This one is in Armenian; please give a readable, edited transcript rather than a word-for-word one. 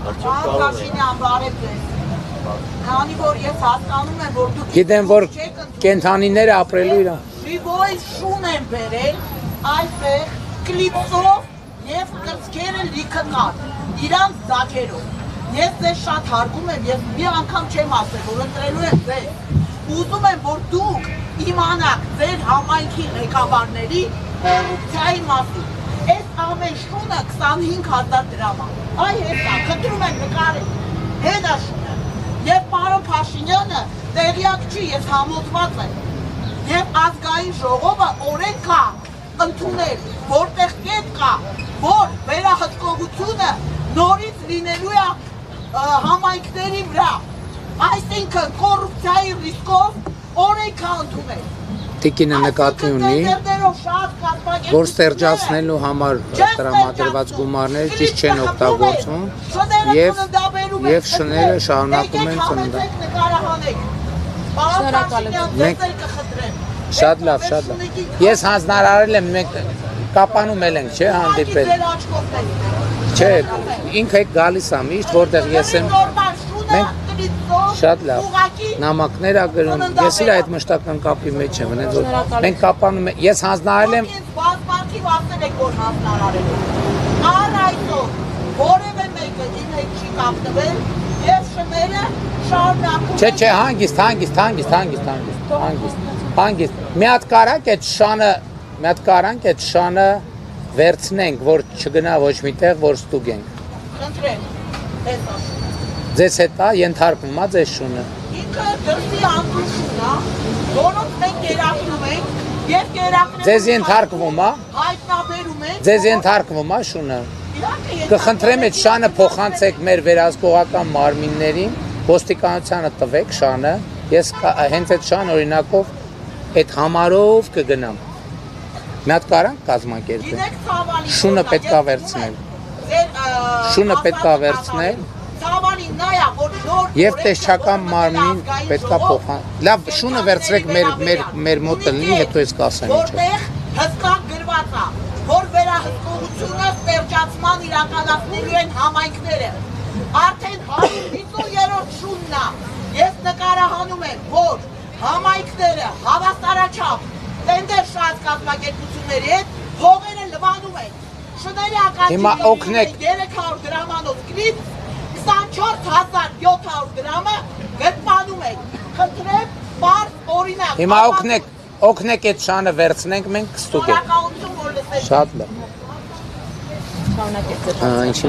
Փաշինյան, բարև ձեզ։ Քանի որ ես հասկանում եմ, որ դուք Գիտեմ, որ կենթանիները ապրելու իրան։ Ժիվոյ շուն են բերել այստեղ կլիպսով եւ կրծքերը լիքը կան իրանց ձագերով։ Ես ձեզ շատ հարգում եմ եւ մի անգամ չեմ ասել, որ ընտրելու եմ ձեզ։ Ուզում եմ, որ դուք իմանաք ձեր համայնքի ղեկավարների կոռուպցիայի մասին։ Այս ամեն շունը 25,000 դրամ է։ Այ հեսա, խնդրում եմ նկարել։ Հետա շունը։ Եվ պարոն Փաշինյանը տեղյակ չի, ես համոզված եմ։ Եվ ազգային ժողովը օրենք կա ընդունել, որտեղ կետ կա, որ վերահսկողությունը նորից լինելու է համայնքների վրա։ Այսինքն կոռուպցիայի ռիսկով օրենք կա ընդունել։ Տիկինը նկատի ունի, որ ստերջացնելու համար տրամադրված գումարները ճիշտ չեն օգտագործում եւ շները շարունակում են ծննդել։ Շատ լավ, շատ լավ։ Ես հանձնարարել եմ, մենք կապանում ենք, չէ, հանդիպել։ Չէ, ինքը գալիս է միշտ, որտեղ ես եմ։ Մենք շատ լավ նամակներ ա գրում, ես իր այդ մշտական կապի մեջ եմ, մենք կապանում ենք, ես հանձնարարել եմ։ Բազմակի ասել եք, որ հանձնարարել եք։ Առ այսօր որևէ մեկը իմ հետ չի կապնվել եւ շները շարունակում։ Չէ, հանգիստ։ Մի հատ կարանք այդ շանը վերցնենք, որ չգնա ոչ միտեղ, որ ստուգենք։ Խնդրեմ, Ձեզ հետ է ենթարկվում է ձեզ շունը։ Ինքը դրսի անկուն շուն է, որոնց մենք կերակրում ենք եւ կերակրում Ձեզ ենթարկվում է։ Հայտնաբերում ենք։ Ձեզ ենթարկվում է շունը։ Կխնդրեմ այդ շանը փոխանցեք մեր վերահսկողական մարմիններին, ոստիկանությանը տվեք շանը, ես հենց այդ շան օրինակով այդ համարով կգնամ։ Մի հատ կարանք կազմակերպել։ Շունը պետք է վերցնել։ Շունը պետք է վերցնել։ Եվ տեսչական մարմին պետք է փոխան։ Լավ, շունը վերցրեք մեր մոտ լինի, հետո ես կասեմ ինչ է։ Որտեղ հստակ գրված է, որ վերահսկողությունը ստերջացման իրականացնելու են համայնքները։ Արդեն 150-րդ շունն է։ Ես նկարահանում եմ, որ համայնքները հավասարաչափ տենդեր շատ կազմակերպությունների հետ փողերը լվանում են։ Շների ակածի 300 դրամանոց կլիպ 24,700 դրամը գրպանում ենք, խնդրեմ պարզ օրինակ։ Հիմա օգնեք այդ շանը վերցնենք, մենք կստուգենք։ Շատ լավ։ Ինչի